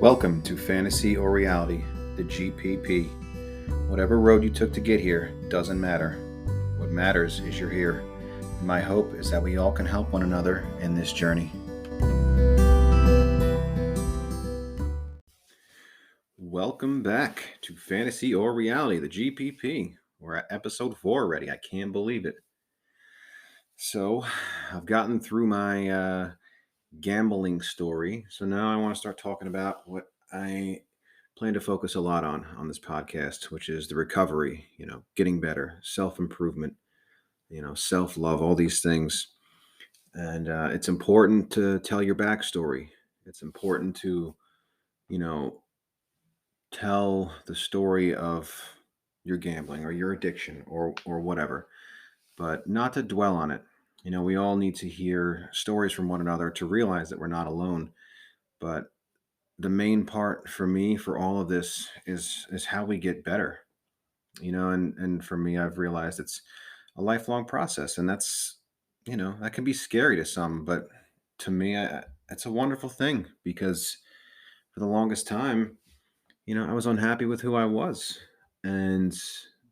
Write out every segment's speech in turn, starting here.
Welcome to Fantasy or Reality, the GPP. Whatever road you took to get here doesn't matter. What matters is you're here. My hope is that we all can help one another in this journey. Welcome back to Fantasy or Reality, the GPP. We're at episode 4 already. I can't believe it. So, I've gotten through my gambling story. So now I want to start talking about what I plan to focus a lot on this podcast, which is the recovery, getting better, self-improvement, self-love, all these things. And it's important to tell your backstory. It's important to, you know, tell the story of your gambling or your addiction or whatever, but not to dwell on it. We all need to hear stories from one another to realize that we're not alone. But the main part for me for all of this is how we get better. And for me, I've realized it's a lifelong process, and that can be scary to some, but to me, it's a wonderful thing because for the longest time, I was unhappy with who I was, and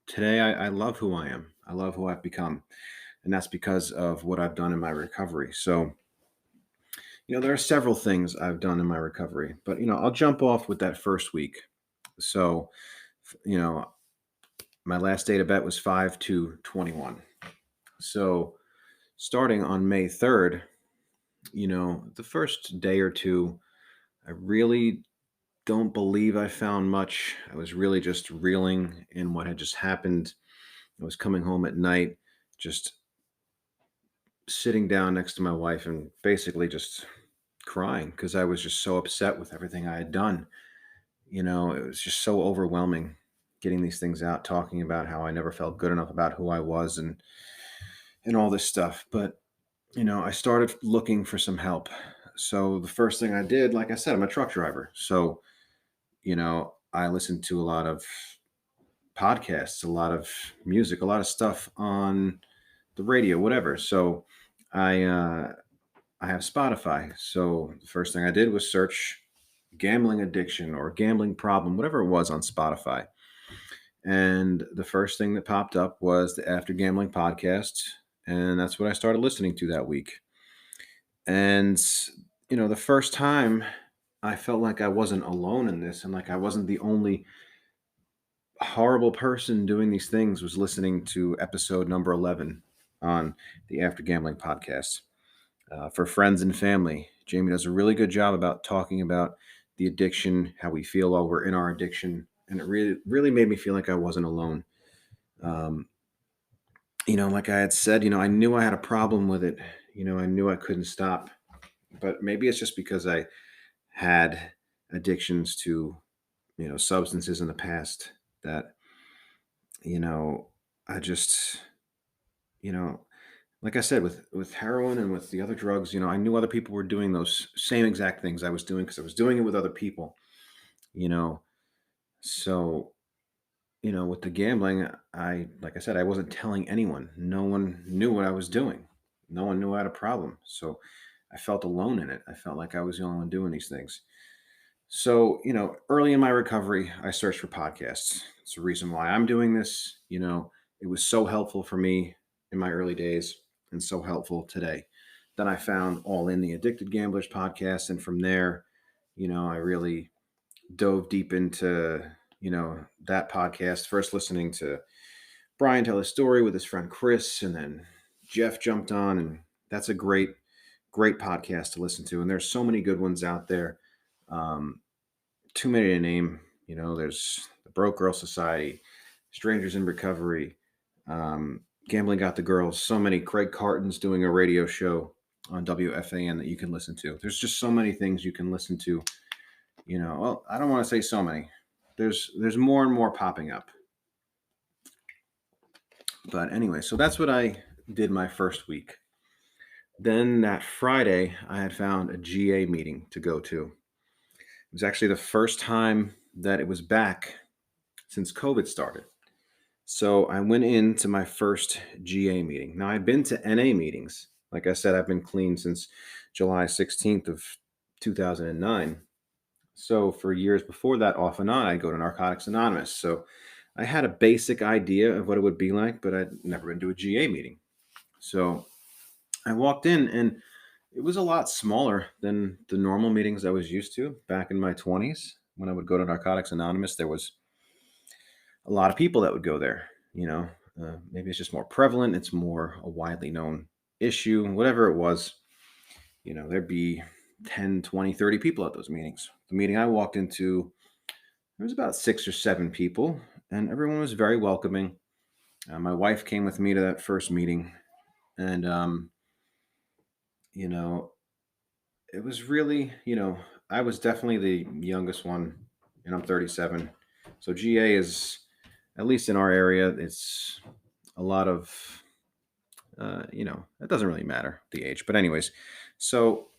today I love who I am. I love who I've become, and that's because of what I've done in my recovery. So there are several things I've done in my recovery, but I'll jump off with that first week. So, you know, my last date of bet was 5/2/21. So, starting on May 3rd, the first day or two, I really don't believe I found much. I was really just reeling in what had just happened. I was coming home at night, just sitting down next to my wife and basically just crying because I was just so upset with everything I had done. It was just so overwhelming getting these things out, talking about how I never felt good enough about who I was and all this stuff. But, I started looking for some help. So the first thing I did, like I said, I'm a truck driver. So, I listened to a lot of podcasts, a lot of music, a lot of stuff on the radio, whatever. So I have Spotify. So the first thing I did was search gambling addiction or gambling problem, whatever it was on Spotify. And the first thing that popped up was the After Gambling podcast. And that's what I started listening to that week. And, the first time I felt like I wasn't alone in this and like I wasn't the only horrible person doing these things was listening to episode number 11 on the After Gambling podcast. For friends and family, Jamie does a really good job about talking about the addiction, how we feel while we're in our addiction. And it really, really made me feel like I wasn't alone. Um, like I had said, I knew I had a problem with it. I knew I couldn't stop. But maybe it's just because I had addictions to, substances in the past that, you know, I just, you know, like I said, with heroin and with the other drugs, I knew other people were doing those same exact things I was doing because I was doing it with other people, you know. So, with the gambling, like I said, I wasn't telling anyone. No one knew what I was doing. No one knew I had a problem. So I felt alone in it. I felt like I was the only one doing these things. So, early in my recovery, I searched for podcasts. It's the reason why I'm doing this. It was so helpful for me in my early days and so helpful today. Then I found All In the Addicted Gamblers podcast. And from there, I really dove deep into, that podcast. First listening to Brian tell his story with his friend Chris, and then Jeff jumped on. And that's a great, great podcast to listen to. And there's so many good ones out there. Too many to name. There's the Broke Girl Society, Strangers in Recovery, Gambling Got the Girls. So many. Craig Carton's doing a radio show on WFAN that you can listen to. There's just so many things you can listen to. Well, I don't want to say so many. There's more and more popping up. But anyway, so that's what I did my first week. Then that Friday, I had found a GA meeting to go to. It was actually the first time that it was back since COVID started. So I went into my first GA meeting. Now, I've been to NA meetings. Like I said, I've been clean since July 16th of 2009. So for years before that, off and on, I'd go to Narcotics Anonymous. So I had a basic idea of what it would be like, but I'd never been to a GA meeting. So I walked in, and it was a lot smaller than the normal meetings I was used to back in my 20s. When I would go to Narcotics Anonymous, there was a lot of people that would go there. Maybe it's just more prevalent. It's more a widely known issue, whatever it was. There'd be 10, 20, 30 people at those meetings. The meeting I walked into, there was about 6 or 7 people, and everyone was very welcoming. My wife came with me to that first meeting, and you know, it was really, I was definitely the youngest one, and I'm 37. So GA is, at least in our area, it's a lot of, it doesn't really matter the age, but anyways, so,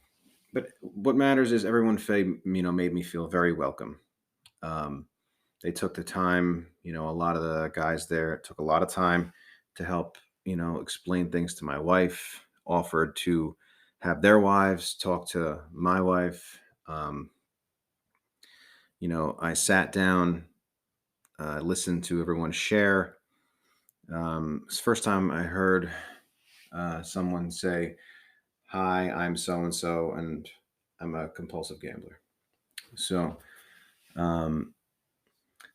but what matters is everyone, made me feel very welcome. Um, they took the time, a lot of the guys there took a lot of time to help, explain things to my wife, offered to have their wives talk to my wife. I sat down, listened to everyone share. It's the first time I heard someone say, "Hi, I'm so and so, and I'm a compulsive gambler." So, um,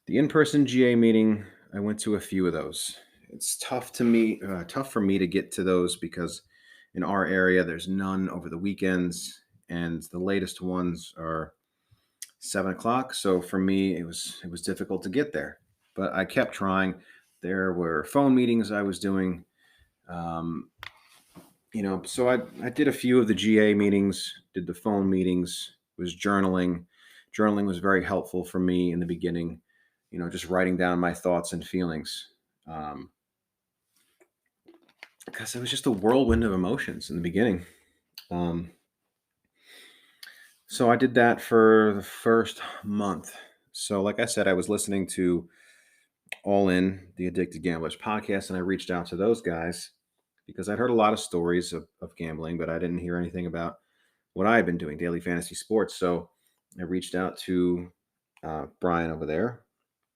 the in-person GA meeting, I went to a few of those. It's tough for me to get to those because in our area there's none over the weekends, and the latest ones are 7 o'clock. So for me, it was difficult to get there, but I kept trying. There were phone meetings I was doing. Um, so I did a few of the GA meetings, did the phone meetings, was journaling. Journaling was very helpful for me in the beginning, just writing down my thoughts and feelings. Because it was just a whirlwind of emotions in the beginning. Um, so I did that for the first month. So, like I said, I was listening to All In, the Addicted Gamblers podcast, and I reached out to those guys because I'd heard a lot of stories of gambling, but I didn't hear anything about what I had been doing, daily fantasy sports. So I reached out to Brian over there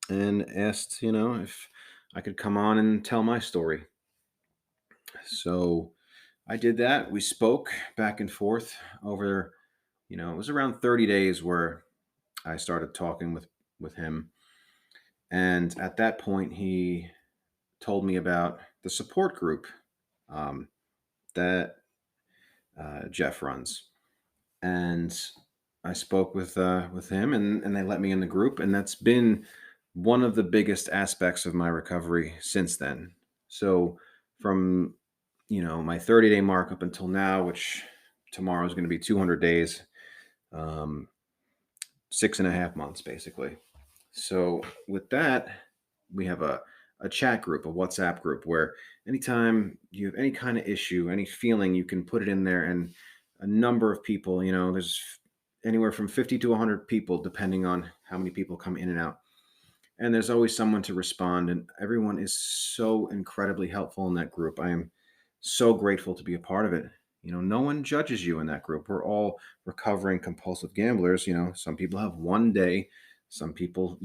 and asked, if I could come on and tell my story. So I did that. We spoke back and forth over, it was around 30 days where I started talking with him. And at that point, he told me about the support group um, that Jeff runs. And I spoke with him, and they let me in the group, and that's been one of the biggest aspects of my recovery since then. So from my 30-day mark up until now, which tomorrow is going to be 200 days, um, 6.5 months basically. So with that, we have a chat group, a WhatsApp group where anytime you have any kind of issue, any feeling, you can put it in there, and a number of people, there's anywhere from 50 to 100 people, depending on how many people come in and out. And there's always someone to respond, and everyone is so incredibly helpful in that group. I am so grateful to be a part of it. No one judges you in that group. We're all recovering compulsive gamblers. Some people have one day, some people,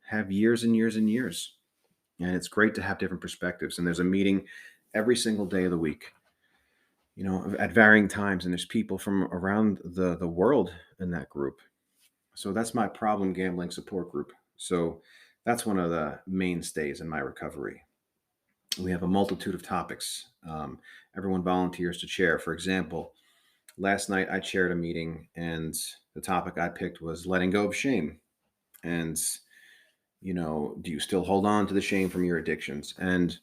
have years and years and years. And it's great to have different perspectives. And there's a meeting every single day of the week, at varying times. And there's people from around the world in that group. So that's my problem gambling support group. So that's one of the mainstays in my recovery. We have a multitude of topics. Everyone volunteers to chair. For example, last night I chaired a meeting, and the topic I picked was letting go of shame. And, do you still hold on to the shame from your addictions? And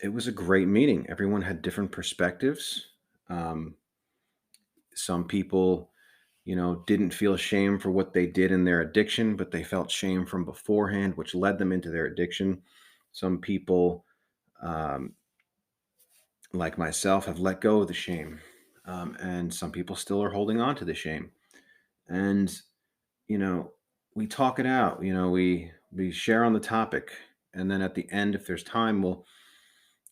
it was a great meeting. Everyone had different perspectives. Um, some people, didn't feel shame for what they did in their addiction, but they felt shame from beforehand, which led them into their addiction. Some people, um, like myself, have let go of the shame. And some people still are holding on to the shame. And, you know, we talk it out, we share on the topic. And then at the end, if there's time, we'll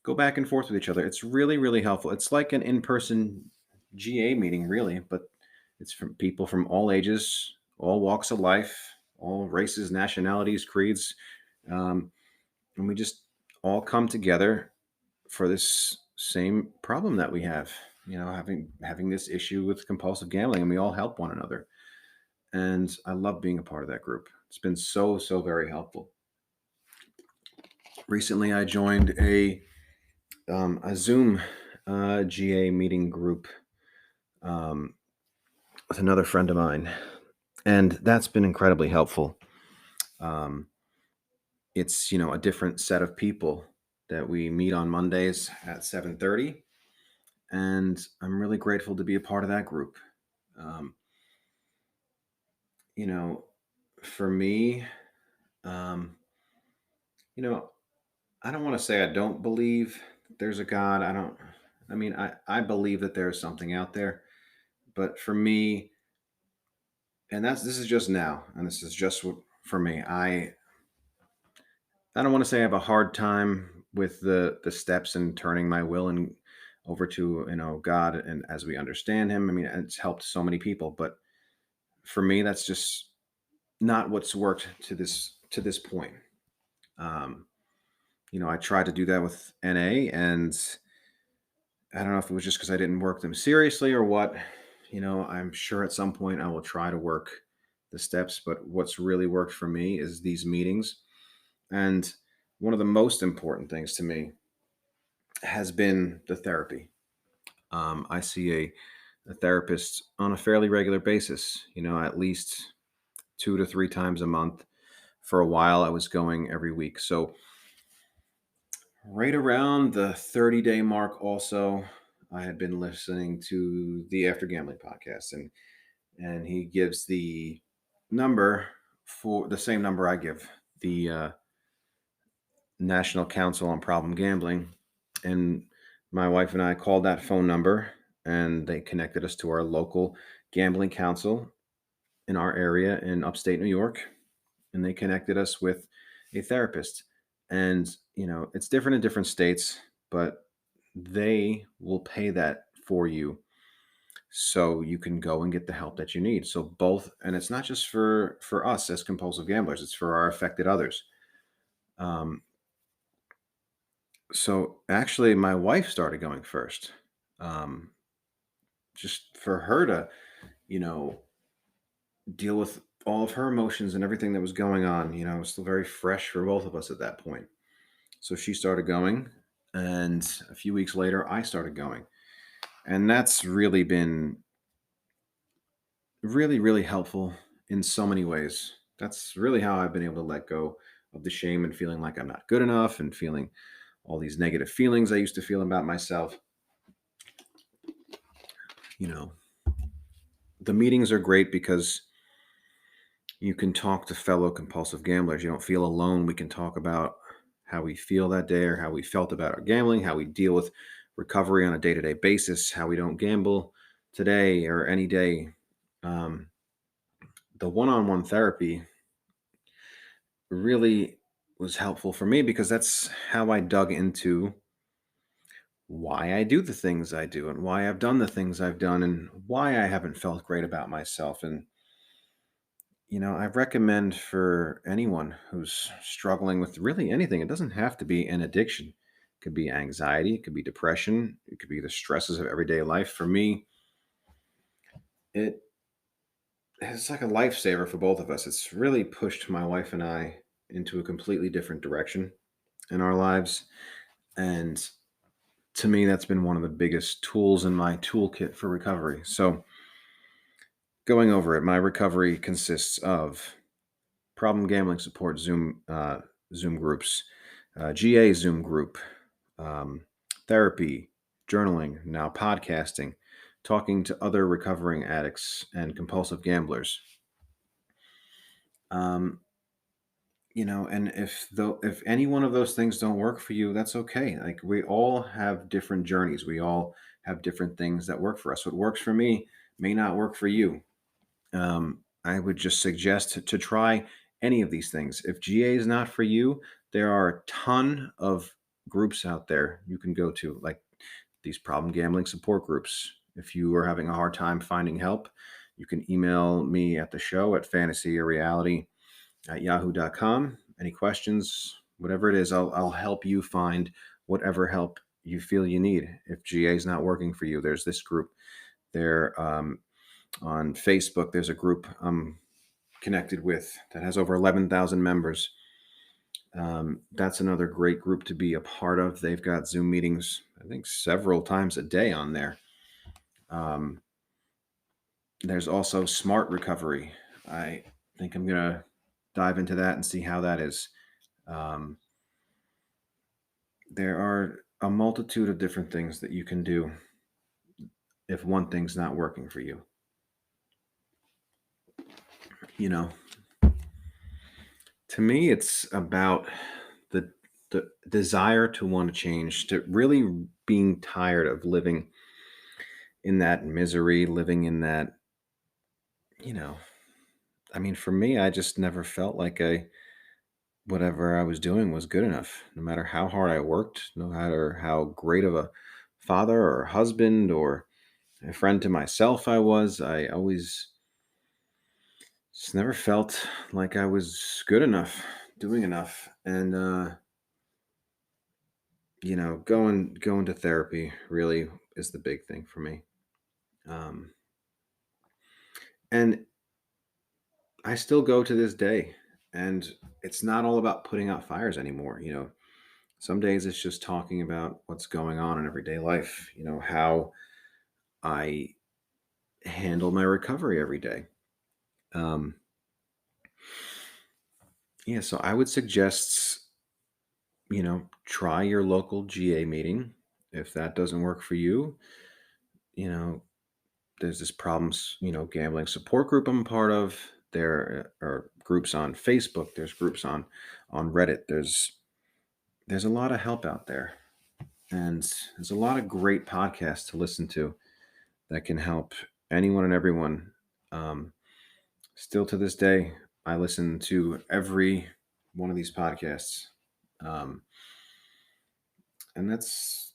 go back and forth with each other. It's really, really helpful. It's like an in-person GA meeting, really, but it's from people from all ages, all walks of life, all races, nationalities, creeds, um, and we just all come together for this same problem that we have. Having this issue with compulsive gambling, and we all help one another. And I love being a part of that group. It's been so very helpful. Recently, I joined a Zoom GA meeting group um, with another friend of mine, and that's been incredibly helpful. Um, it's a different set of people that we meet on Mondays at 7:30, and I'm really grateful to be a part of that group. Um, you know, for me, um, you know, I don't want to say I don't believe there's a God. I don't. I mean, I believe that there's something out there, but for me, and this is just now, and this is just what for me. I don't want to say I have a hard time with the steps and turning my will and over to God and as we understand Him. I mean, it's helped so many people, but for me, that's just not what's worked to this point. Um, I tried to do that with NA, and I don't know if it was just because I didn't work them seriously or what. I'm sure at some point I will try to work the steps, but what's really worked for me is these meetings. And one of the most important things to me has been the therapy. I see a therapist on a fairly regular basis, at least 2 to 3 times a month. For a while, I was going every week. So, right around the 30-day mark, also, I had been listening to the After Gambling podcast, and he gives the number for the same number I give, the National Council on Problem Gambling. And my wife and I called that phone number, and they connected us to our local gambling council in our area in upstate New York. And they connected us with a therapist. And, it's different in different states, but they will pay that for you so you can go and get the help that you need. So both, and it's not just for us as compulsive gamblers, it's for our affected others. Um, So actually, my wife started going first, um, just for her to, you know, deal with all of her emotions and everything that was going on. It was still very fresh for both of us at that point. So she started going, and a few weeks later, I started going, and that's really been really helpful in so many ways. That's really how I've been able to let go of the shame and feeling like I'm not good enough and feeling all these negative feelings I used to feel about myself. You know, the meetings are great because you can talk to fellow compulsive gamblers. You don't feel alone. We can talk about how we feel that day or how we felt about our gambling, how we deal with recovery on a day to day basis, how we don't gamble today or any day. Um, the one on one therapy really was helpful for me because that's how I dug into why I do the things I do and why I've done the things I've done and why I haven't felt great about myself. And I recommend for anyone who's struggling with really anything, it doesn't have to be an addiction. It could be anxiety, it could be depression, it could be the stresses of everyday life. For me, it it's like a lifesaver for both of us. It's really pushed my wife and I into a completely different direction in our lives. And to me, that's been one of the biggest tools in my toolkit for recovery. So, going over it, my recovery consists of problem gambling support Zoom groups, GA Zoom group, um, therapy, journaling, now podcasting, talking to other recovering addicts and compulsive gamblers. Um, and if any one of those things don't work for you, that's okay. Like, we all have different journeys. We all have different things that work for us. What works for me may not work for you. I would just suggest to try any of these things. If GA is not for you, there are a ton of groups out there you can go to, like these problem gambling support groups. If you are having a hard time finding help, You can email me at the show at fantasyorreality@yahoo.com. Any questions, whatever it is, I'll help you find whatever help you feel you need. If GA is not working for you, there's this group. There on Facebook, there's a group I'm connected with that has over 11,000 members. That's another great group to be a part of. They've got Zoom meetings, I think, several times a day on there. There's also Smart Recovery. I think I'm going to dive into that and see how that is. There are a multitude of different things that you can do if one thing's not working for you. You know, to me, it's about the desire to want to change, to really being tired of living in that misery, living in that, I mean, for me, I just never felt like whatever I was doing was good enough, no matter how hard I worked, no matter how great of a father or husband or a friend to myself I was. I always just never felt like I was good enough, doing enough. And going to therapy really is the big thing for me. And I still go to this day, and it's not all about putting out fires anymore. Some days it's just talking about what's going on in everyday life, how I handle my recovery every day. Yeah, so I would suggest, try your local GA meeting. If that doesn't work for you, you know, there's this problems, gambling support group I'm a part of. There are groups on Facebook. There's groups on Reddit. There's a lot of help out there, and there's a lot of great podcasts to listen to that can help anyone and everyone. Still to this day, I listen to every one of these podcasts, and that's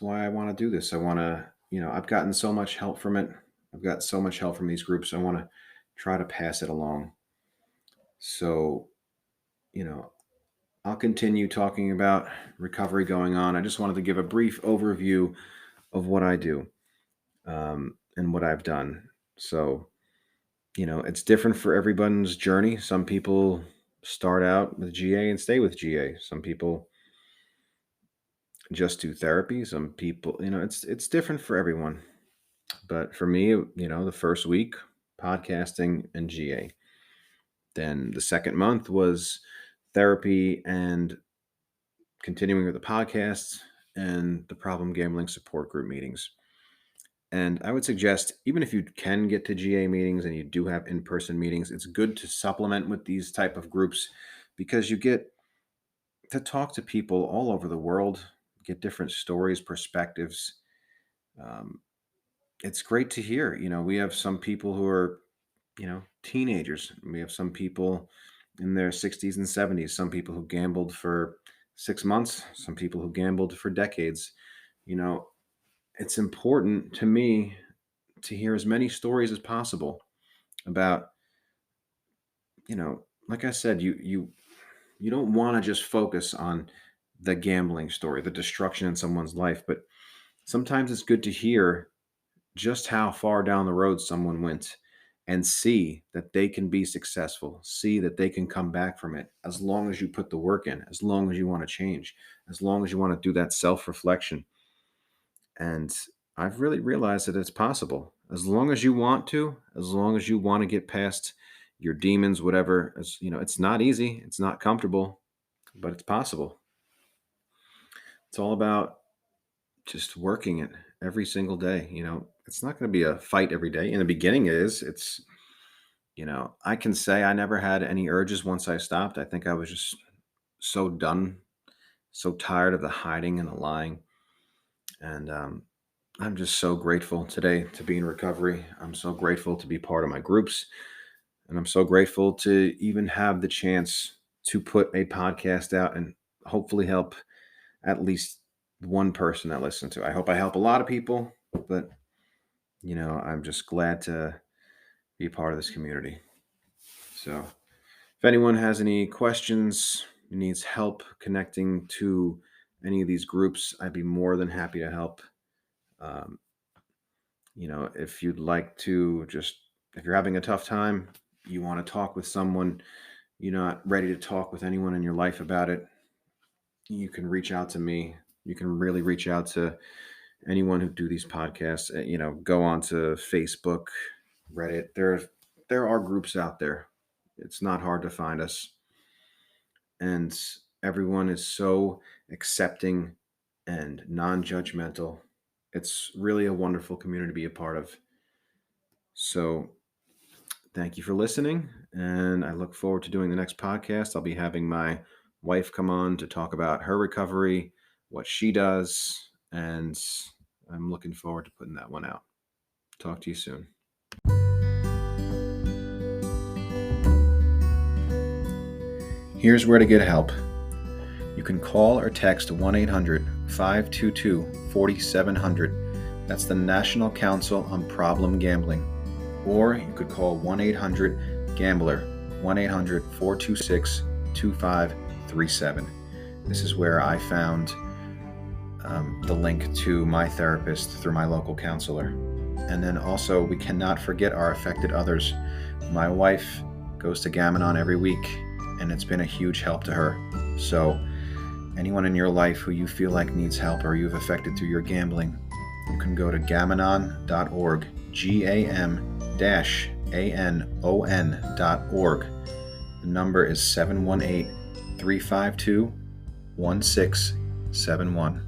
why I want to do this. I want to, I've gotten so much help from it. I've got so much help from these groups. I want to try to pass it along. So, you know, I'll continue talking about recovery going on. I just wanted to give a brief overview of what I do, and what I've done. So, it's different for everyone's journey. Some people start out with GA and stay with GA. Some people just do therapy. Some people, it's different for everyone. But for me, the first week, podcasting and GA. Then the second month was therapy and continuing with the podcasts and the problem gambling support group meetings. And I would suggest, even if you can get to GA meetings and you do have in-person meetings, it's good to supplement with these type of groups, because you get to talk to people all over the world, get different stories, perspectives. It's great to hear. We have some people who are, teenagers. We have some people in their 60s and 70s, some people who gambled for 6 months, some people who gambled for decades. It's important to me to hear as many stories as possible about, like I said, you don't want to just focus on the gambling story, the destruction in someone's life, but sometimes it's good to hear just how far down the road someone went and see that they can be successful, see that they can come back from it, as long as you put the work in, as long as you want to change, as long as you want to do that self-reflection. And I've really realized that it's possible. As long as you want to, as long as you want to get past your demons, whatever, it's not easy, it's not comfortable, but it's possible. It's all about just working it every single day. It's not going to be a fight every day. In the beginning, it's, I can say I never had any urges once I stopped. I think I was just so done, so tired of the hiding and the lying. And I'm just so grateful today to be in recovery. I'm so grateful to be part of my groups. And I'm so grateful to even have the chance to put a podcast out and hopefully help at least one person that listens to it. I hope I help a lot of people, but I'm just glad to be a part of this community. So if anyone has any questions, needs help connecting to any of these groups, I'd be more than happy to help. Um, if you'd like to if you're having a tough time, you want to talk with someone, you're not ready to talk with anyone in your life about it, you can reach out to me. You can really reach out to anyone who do these podcasts. Go on to Facebook, Reddit. There are groups out there. It's not hard to find us. And everyone is so accepting and non-judgmental. It's really a wonderful community to be a part of. So thank you for listening, and I look forward to doing the next podcast. I'll be having my wife come on to talk about her recovery, what she does, and I'm looking forward to putting that one out. Talk to you soon. Here's where to get help. You can call or text 1-800-522-4700. That's the National Council on Problem Gambling. Or you could call 1-800-GAMBLER, 1-800-426-2537. This is where I found the link to my therapist through my local counselor. And then also, we cannot forget our affected others. My wife goes to Gam-Anon every week, and it's been a huge help to her. So anyone in your life who you feel like needs help or you've affected through your gambling, you can go to gamanon.org, GAM-ANON.org. The number is 718-352-1671.